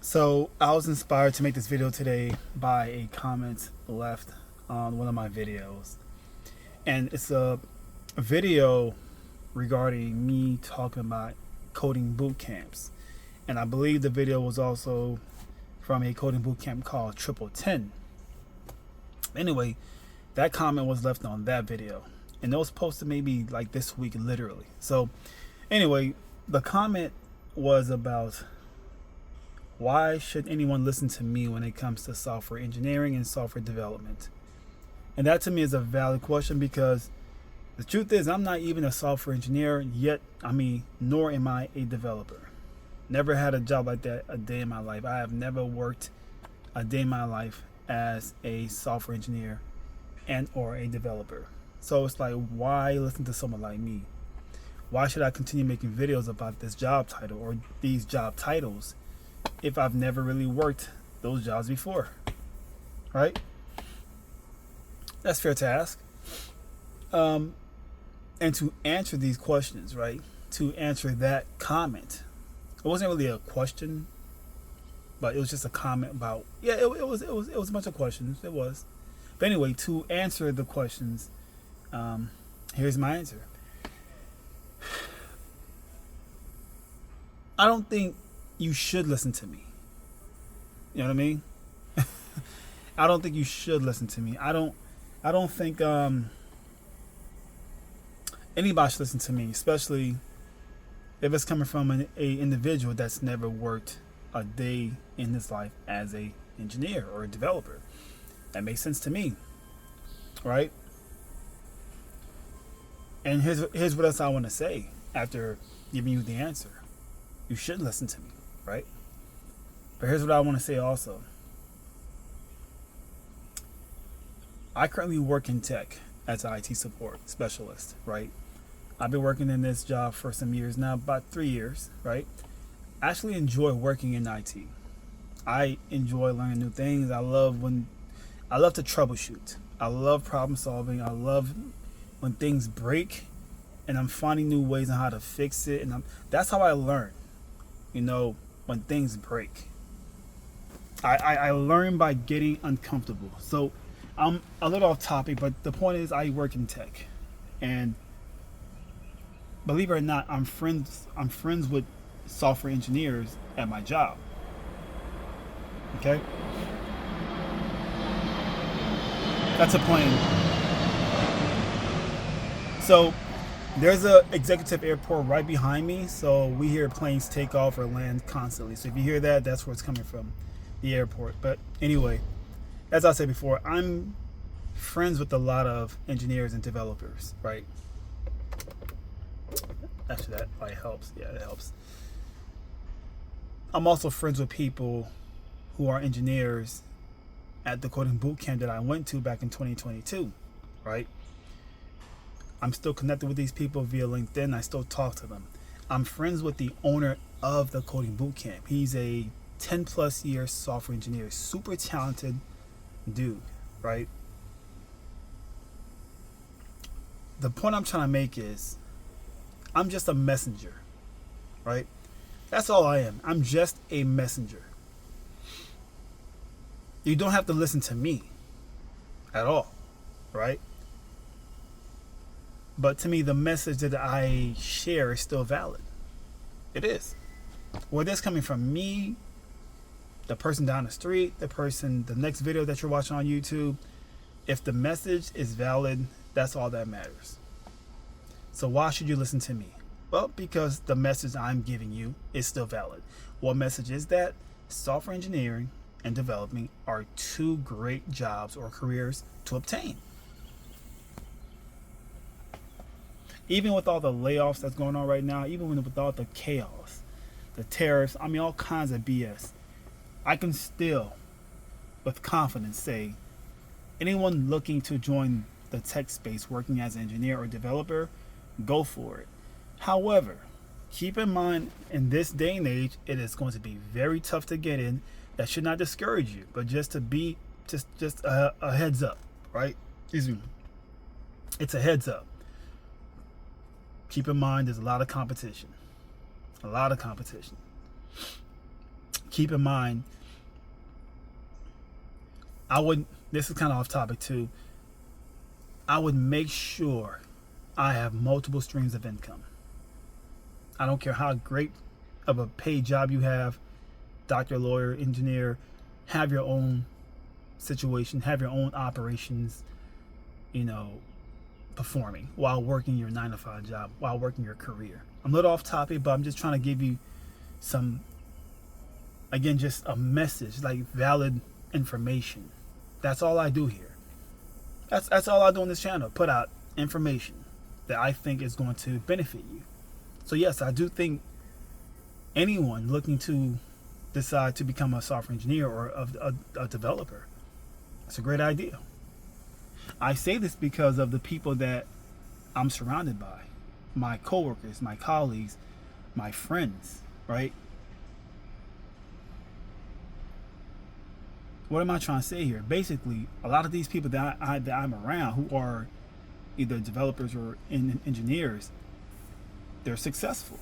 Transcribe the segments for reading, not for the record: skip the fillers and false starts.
So I was inspired to make this video today by a comment left on one of my videos. And it's a video regarding me talking about coding boot camps. And I believe the video was also from a coding boot camp called Triple 10. Anyway, that comment was left on that video. And it was posted maybe like this week, literally. So anyway, the comment was about why should anyone listen to me when it comes to software engineering and software development? And that to me is a valid question, because the truth is I'm not even a software engineer yet. Nor am I a developer. Never had a job like that a day in my life. I have never worked a day in my life as a software engineer and or a developer. So it's like, why listen to someone like me? Why should I continue making videos about this job title or these job titles if I've never really worked those jobs before? Right? That's fair to ask. And to answer these questions, right? To answer that comment, it wasn't really a question, but it was just a comment about, it was a bunch of questions. It was. But anyway, to answer the questions, here's my answer. I don't think you should listen to me. You know what I mean? I don't think you should listen to me. I don't think anybody should listen to me, especially if it's coming from an individual that's never worked a day in his life as a engineer or a developer. That makes sense to me, right? And here's what else I want to say after giving you the answer. You should listen to me, right? But here's what I want to say also. I currently work in tech as an IT support specialist, right? I've been working in this job for some years now, about 3 years, right? I actually enjoy working in IT. I enjoy learning new things. I love to troubleshoot. I love problem solving. I love when things break and I'm finding new ways on how to fix it. And that's how I learn, when things break. I learn by getting uncomfortable. So I'm a little off topic, but the point is I work in tech. And believe it or not, I'm friends with software engineers at my job. Okay? That's a plane. So there's a executive airport right behind me, so we hear planes take off or land constantly. So if you hear that, that's where it's coming from, the airport. But anyway, as I said before, I'm friends with a lot of engineers and developers, right? Actually, that probably helps. Yeah, it helps. I'm also friends with people who are engineers at the coding boot camp that I went to back in 2022, right? I'm still connected with these people via LinkedIn. I still talk to them. I'm friends with the owner of the coding boot camp. He's a 10 plus year software engineer, super talented dude, right? The point I'm trying to make is I'm just a messenger, right? That's all I am. I'm just a messenger. You don't have to listen to me at all, right? But to me, the message that I share is still valid. It is. Whether it's coming from me, the person down the street, the next video that you're watching on YouTube, if the message is valid, that's all that matters. So why should you listen to me? Well, because the message I'm giving you is still valid. What message is that? Software engineering and developing are two great jobs or careers to obtain. Even with all the layoffs that's going on right now, even with all the chaos, the tariffs, all kinds of BS, I can still, with confidence, say anyone looking to join the tech space working as an engineer or developer, go for it. However, keep in mind, in this day and age, it is going to be very tough to get in. That should not discourage you, but just a heads up, right? Excuse me. It's a heads up. Keep in mind, there's a lot of competition. keep in mind, this is kind of off topic too, I would make sure I have multiple streams of income. I don't care how great of a paid job you have, doctor, lawyer, engineer, have your own situation, have your own operations, performing while working your 9-to-5 job, while working your career. I'm a little off topic, but I'm just trying to give you some, again, just a message, like valid information. That's all I do here. That's all I do on this channel. Put out information that I think is going to benefit you. So yes, I do think anyone looking to decide to become a software engineer or a developer, it's a great idea. I say this because of the people that I'm surrounded by, my coworkers, my colleagues, my friends, right? What am I trying to say here? Basically, a lot of these people that I'm around who are either developers or engineers, they're successful.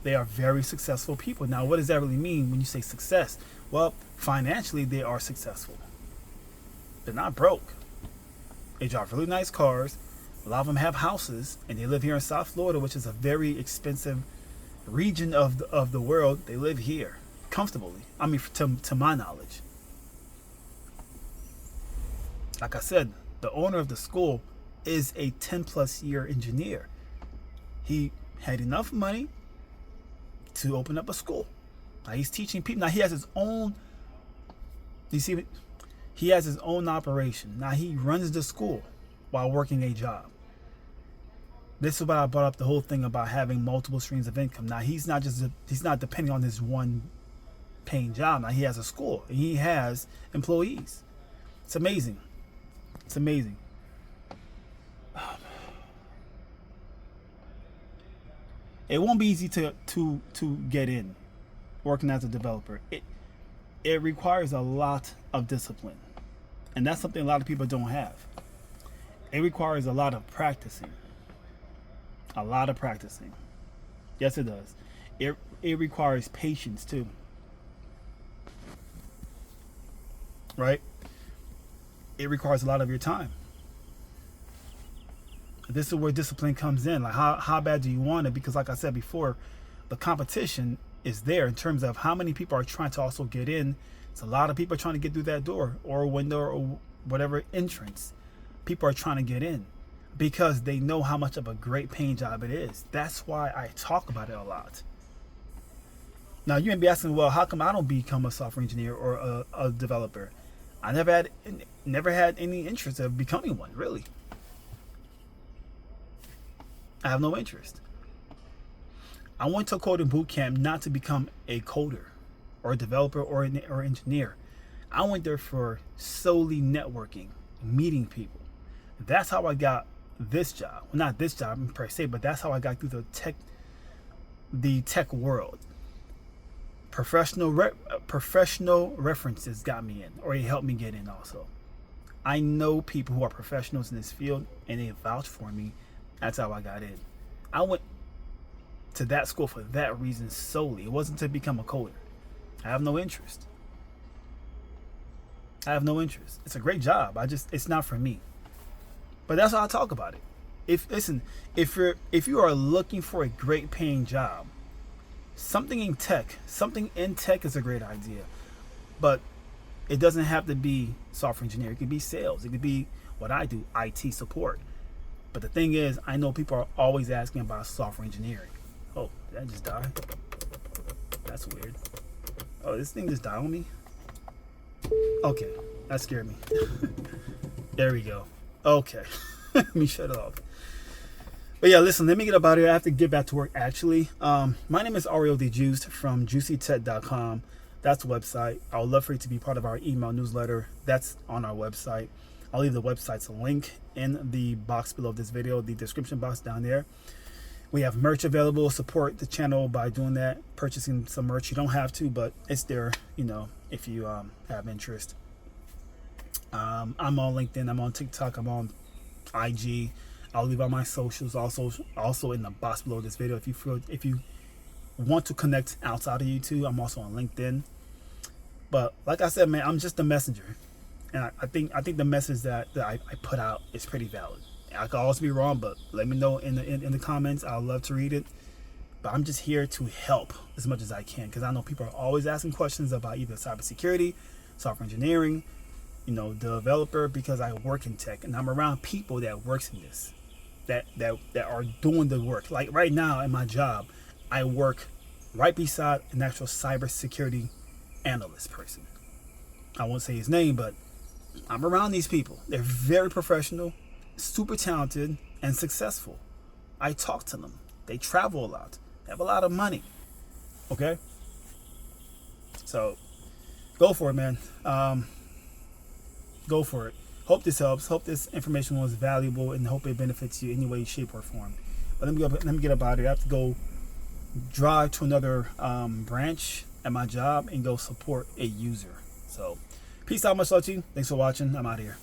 They are very successful people. Now, what does that really mean when you say success? Well, financially, they are successful. They're not broke. They drive really nice cars. A lot of them have houses, and they live here in South Florida, which is a very expensive region of the world. They live here comfortably. I mean, to my knowledge. Like I said, the owner of the school is a 10+ year engineer. He had enough money to open up a school. Now he's teaching people. Now he has his own, he has his own operation. Now he runs the school while working a job. This is why I brought up the whole thing about having multiple streams of income. Now he's not depending on this one paying job. Now he has a school and he has employees. It's amazing. It's amazing. It won't be easy to get in working as a developer. It requires a lot of discipline, and that's something a lot of people don't have. It requires a lot of practicing. A lot of practicing. Yes, it does. It requires patience too. Right? It requires a lot of your time. This is where discipline comes in. Like how bad do you want it? Because like I said before, the competition is there in terms of how many people are trying to also get in. It's a lot of people trying to get through that door or window or whatever entrance. People are trying to get in because they know how much of a great paying job it is. That's why I talk about it a lot. Now you may be asking, well, how come I don't become a software engineer or a developer? I never had any interest of becoming one, really. I have no interest. I went to a coding boot camp not to become a coder or a developer or engineer. I went there for solely networking, meeting people. That's how I got this job. Well, not this job per se, but that's how I got through the tech world. Professional references got me in, or it helped me get in also. I know people who are professionals in this field and they vouch for me. That's how I got in. I went to that school for that reason solely. It wasn't to become a coder. I have no interest. I have no interest. It's a great job. It's not for me. But that's how I talk about it. If you are looking for a great paying job, something in tech is a great idea. But it doesn't have to be software engineering. It could be sales. It could be what I do, IT support. But the thing is, I know people are always asking about software engineering. Oh, did that just die? That's weird. Oh, this thing just died on me? Okay, that scared me. There we go. Okay, let me shut it off. But yeah, listen, let me get up out of here. I have to get back to work actually. My name is Ariel the Juiced from juicytech.com. That's the website. I would love for you to be part of our email newsletter. That's on our website. I'll leave the website's link in the box below this video, the description box down there. We have merch available. Support the channel by doing that, purchasing some merch. You don't have to, but it's there, if you have interest. I'm on LinkedIn. I'm on TikTok. I'm on IG. I'll leave all my socials also in the box below this video. If you want to connect outside of YouTube, I'm also on LinkedIn. But like I said, man, I'm just the messenger. And I think the message that I put out is pretty valid. I could also be wrong, but let me know in the comments. I'd love to read it. But I'm just here to help as much as I can, because I know people are always asking questions about either cybersecurity, software engineering, developer, because I work in tech and I'm around people that works in this, that are doing the work. Like right now in my job, I work right beside an actual cybersecurity analyst person. I won't say his name, but I'm around these people. They're very professional, super talented, and successful. I talk to them. They travel a lot. They have a lot of money. Okay? So, go for it, man. Go for it. Hope this helps. Hope this information was valuable, and hope it benefits you in any way, shape, or form. But let me get about it. I have to go drive to another branch at my job and go support a user. So, peace out, much love to you. Thanks for watching. I'm out of here.